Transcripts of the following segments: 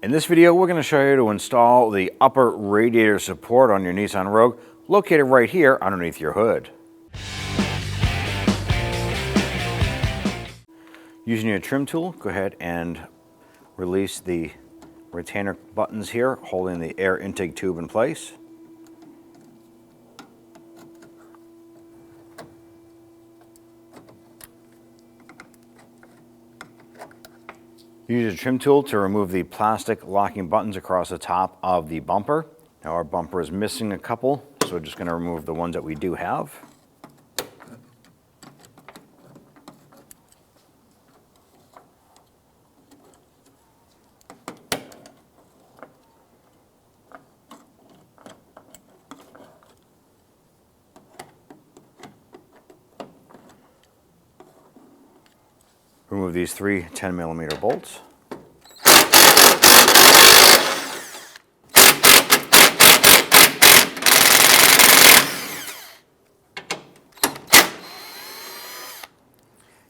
In this video, we're going to show you to install the upper radiator support on your Nissan Rogue, located right here underneath your hood. Using your trim tool, go ahead and release the retainer buttons here, holding the air intake tube in place. Use your trim tool to remove the plastic locking buttons across the top of the bumper. Now our bumper is missing a couple, so we're just going to remove the ones that we do have. Remove these three 10mm bolts.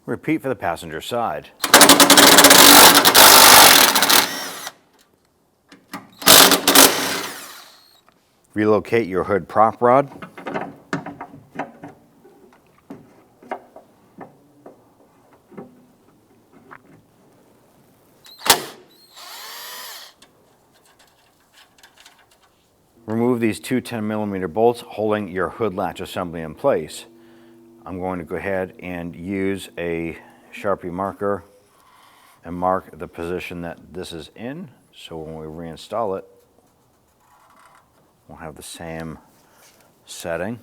Repeat for the passenger side. Relocate your hood prop rod. Remove these two 10mm bolts holding your hood latch assembly in place. I'm going to go ahead and use a Sharpie marker and mark the position that this is in, so when we reinstall it, we'll have the same setting.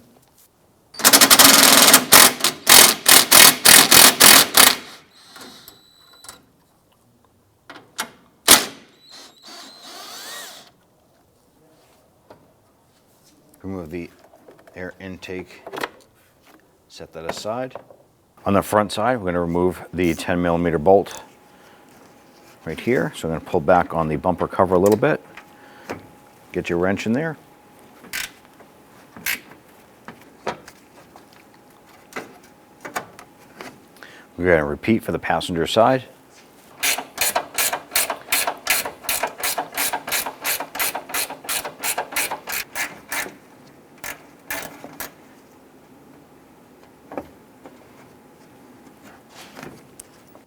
Remove the air intake, set that aside. On the front side, we're going to remove the 10mm bolt right here. So I'm going to pull back on the bumper cover a little bit. Get your wrench in there. We're going to repeat for the passenger side.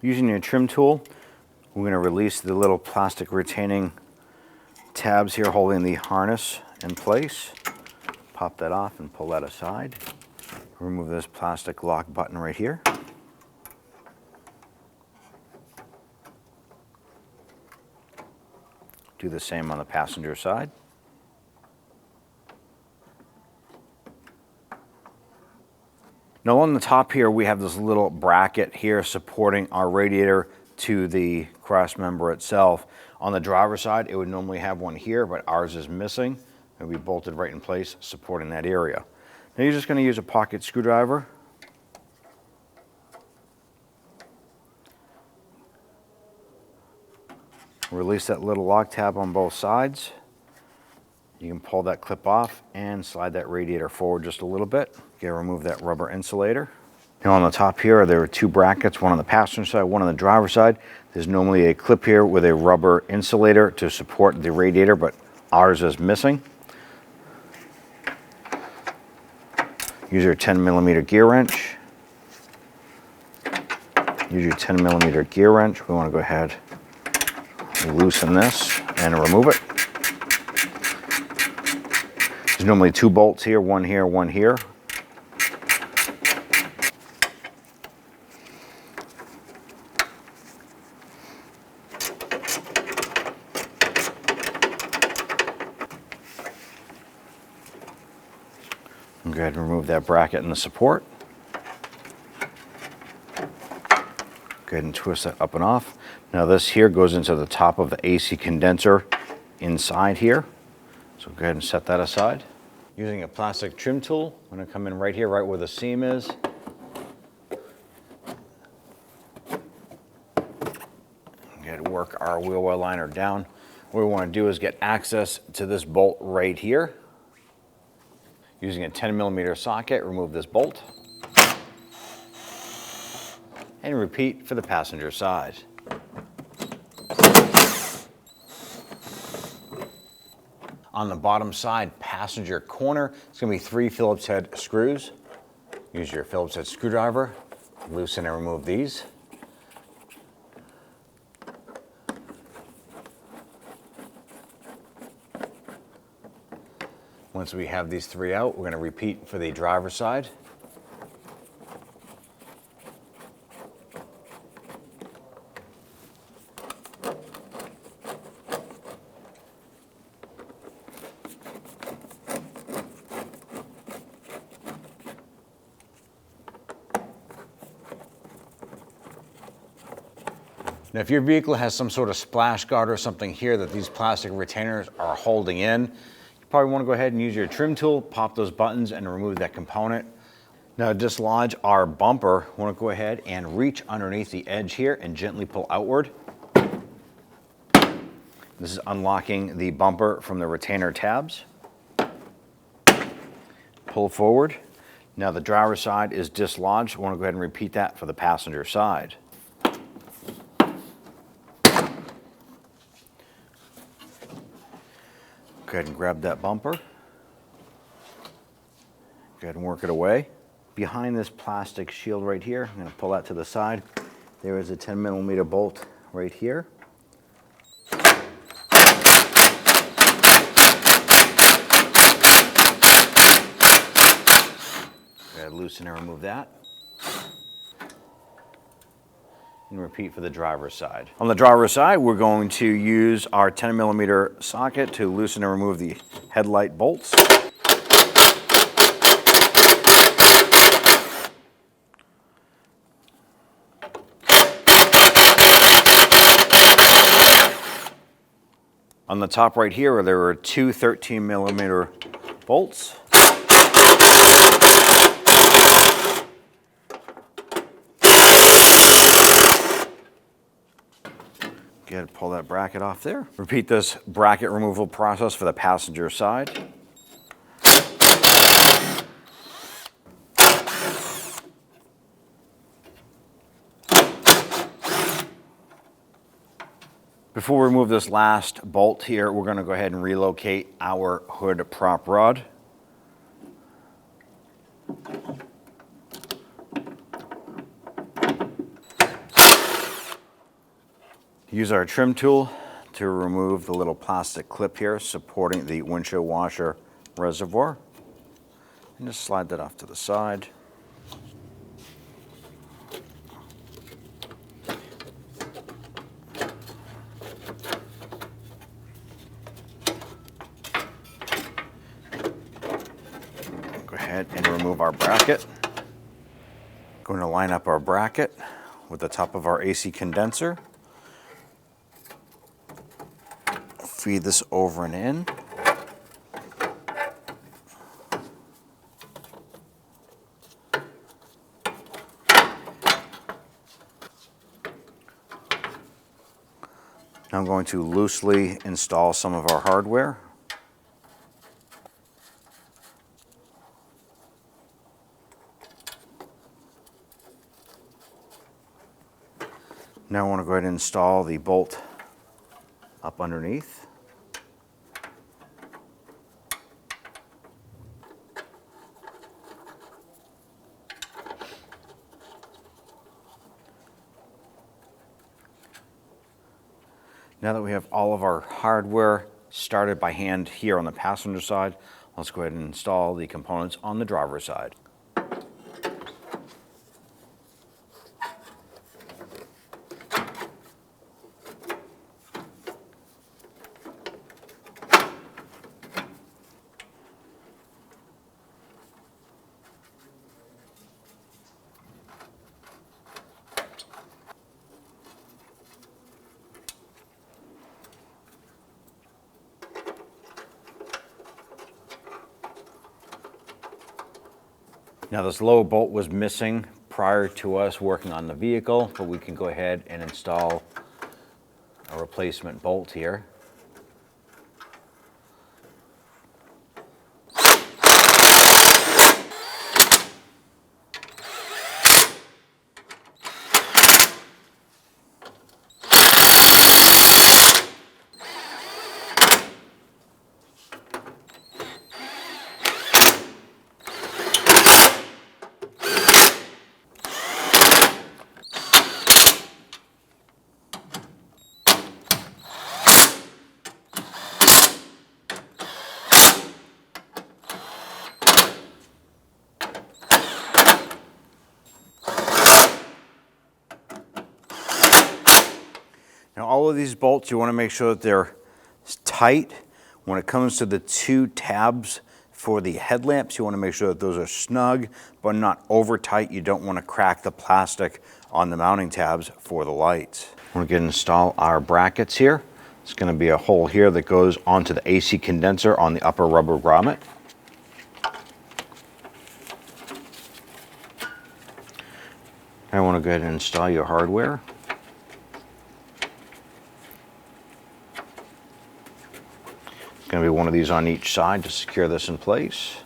Using your trim tool, we're going to release the little plastic retaining tabs here holding the harness in place. Pop that off and pull that aside. Remove this plastic lock button right here. Do the same on the passenger side. Now on the top here, we have this little bracket here supporting our radiator to the cross member itself. On the driver's side, it would normally have one here, but ours is missing, and we bolted right in place, supporting that area. Now you're just going to use a pocket screwdriver. Release that little lock tab on both sides. You can pull that clip off and slide that radiator forward just a little bit. You gotta remove that rubber insulator. Now on the top here, there are two brackets, one on the passenger side, one on the driver's side. There's normally a clip here with a rubber insulator to support the radiator, but ours is missing. Use your 10mm gear wrench. Use your 10mm gear wrench. We wanna go ahead and loosen this and remove it. There's normally two bolts here, one here, one here. Go ahead and remove that bracket and the support. Go ahead and twist that up and off. Now this here goes into the top of the AC condenser inside here. So go ahead and set that aside. Using a plastic trim tool, I'm going to come in right here, right where the seam is. Go ahead and work our wheel well liner down. What we want to do is get access to this bolt right here. Using a 10mm socket, remove this bolt. And repeat for the passenger side. On the bottom side, passenger corner, it's going to be 3 Phillips head screws. Use your Phillips head screwdriver, loosen and remove these. Once we have these 3 out, we're going to repeat for the driver's side. Now, if your vehicle has some sort of splash guard or something here that these plastic retainers are holding in, you probably want to go ahead and use your trim tool, pop those buttons, and remove that component. Now, to dislodge our bumper, we want to go ahead and reach underneath the edge here and gently pull outward. This is unlocking the bumper from the retainer tabs. Pull forward. Now the driver's side is dislodged. We want to go ahead and repeat that for the passenger side. Go ahead and grab that bumper. Go ahead and work it away. Behind this plastic shield right here, I'm going to pull that to the side. There is a 10mm bolt right here. Loosen and remove that. And repeat for the driver's side. On the driver's side, we're going to use our 10mm socket to loosen and remove the headlight bolts. On the top right here, there are 2 13mm bolts. Go ahead and pull that bracket off there. Repeat this bracket removal process for the passenger side. Before we remove this last bolt here, we're going to go ahead and relocate our hood prop rod. Use our trim tool to remove the little plastic clip here supporting the windshield washer reservoir. And just slide that off to the side. Go ahead and remove our bracket. Going to line up our bracket with the top of our AC condenser. Feed this over and in. Now I'm going to loosely install some of our hardware. Now I want to go ahead and install the bolt up underneath. Now that we have all of our hardware started by hand here on the passenger side, let's go ahead and install the components on the driver's side. Now this low bolt was missing prior to us working on the vehicle, but we can go ahead and install a replacement bolt here. of these bolts, you want to make sure that they're tight. When it comes to the two tabs for the headlamps, you want to make sure that those are snug, but not over tight. You don't want to crack the plastic on the mounting tabs for the lights. We're going to install our brackets here. It's going to be a hole here that goes onto the AC condenser on the upper rubber grommet. I want to go ahead and install your hardware. It's going to be one of these on each side to secure this in place.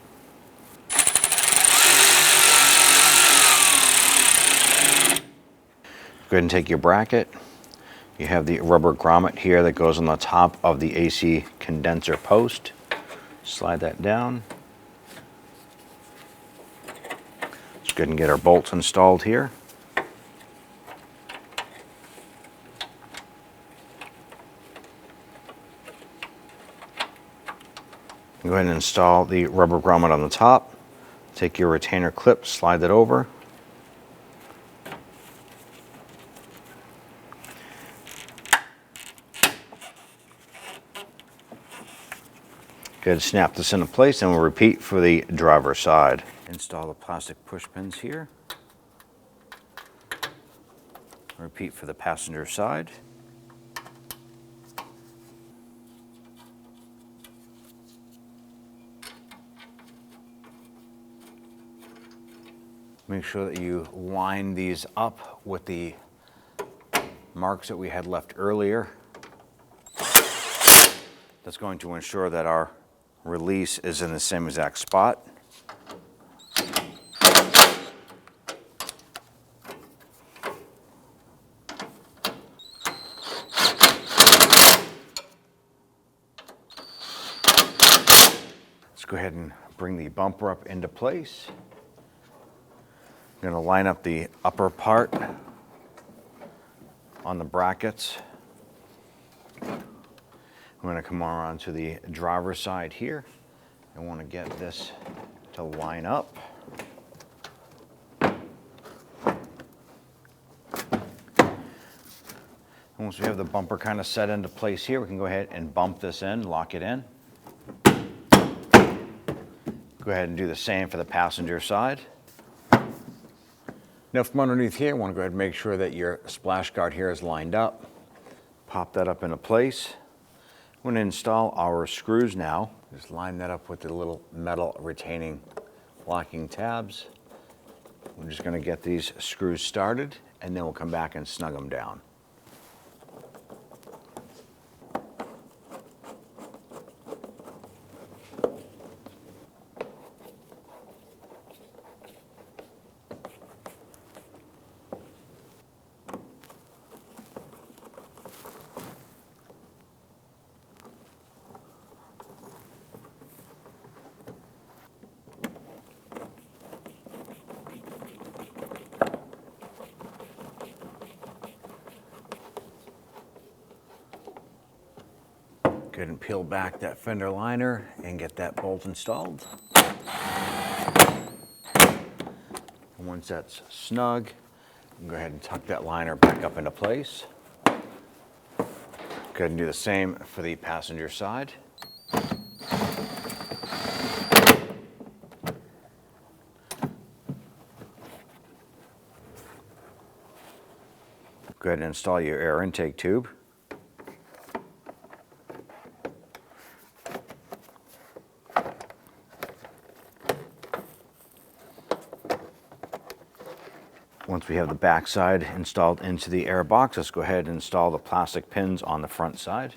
Go ahead and take your bracket. You have the rubber grommet here that goes on the top of the AC condenser post. Slide that down. Let's go ahead and get our bolts installed here. Go ahead and install the rubber grommet on the top. Take your retainer clip, slide that over. Go ahead and snap this into place, and we'll repeat for the driver's side. Install the plastic push pins here. Repeat for the passenger side. Make sure that you line these up with the marks that we had left earlier. That's going to ensure that our release is in the same exact spot. Let's go ahead and bring the bumper up into place. I'm going to line up the upper part on the brackets. I'm going to come around to the driver's side here. I want to get this to line up. Once we have the bumper kind of set into place here, we can go ahead and bump this in, lock it in. Go ahead and do the same for the passenger side. Now from underneath here, I want to go ahead and make sure that your splash guard here is lined up. Pop that up into place. I'm going to install our screws now. Just line that up with the little metal retaining locking tabs. We're just going to get these screws started, and then we'll come back and snug them down. Go ahead and peel back that fender liner and get that bolt installed. And once that's snug, go ahead and tuck that liner back up into place. Go ahead and do the same for the passenger side. Go ahead and install your air intake tube. Once we have the back side installed into the air box, let's go ahead and install the plastic pins on the front side.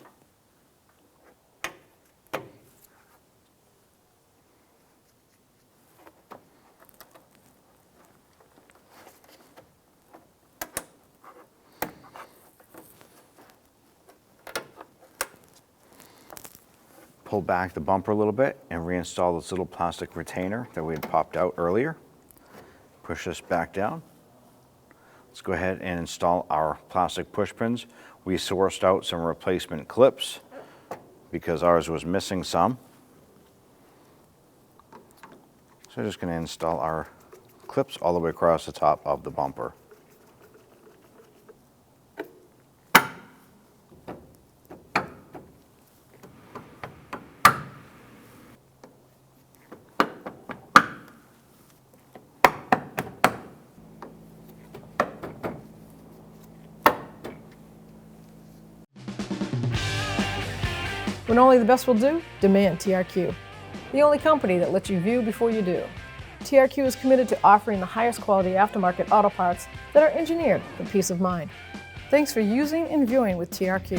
Pull back the bumper a little bit and reinstall this little plastic retainer that we had popped out earlier. Push this back down. Let's go ahead and install our plastic push pins. We sourced out some replacement clips because ours was missing some. So I'm just going to install our clips all the way across the top of the bumper. When only the best will do, demand TRQ. The only company that lets you view before you do. TRQ is committed to offering the highest quality aftermarket auto parts that are engineered for peace of mind. Thanks for using and viewing with TRQ.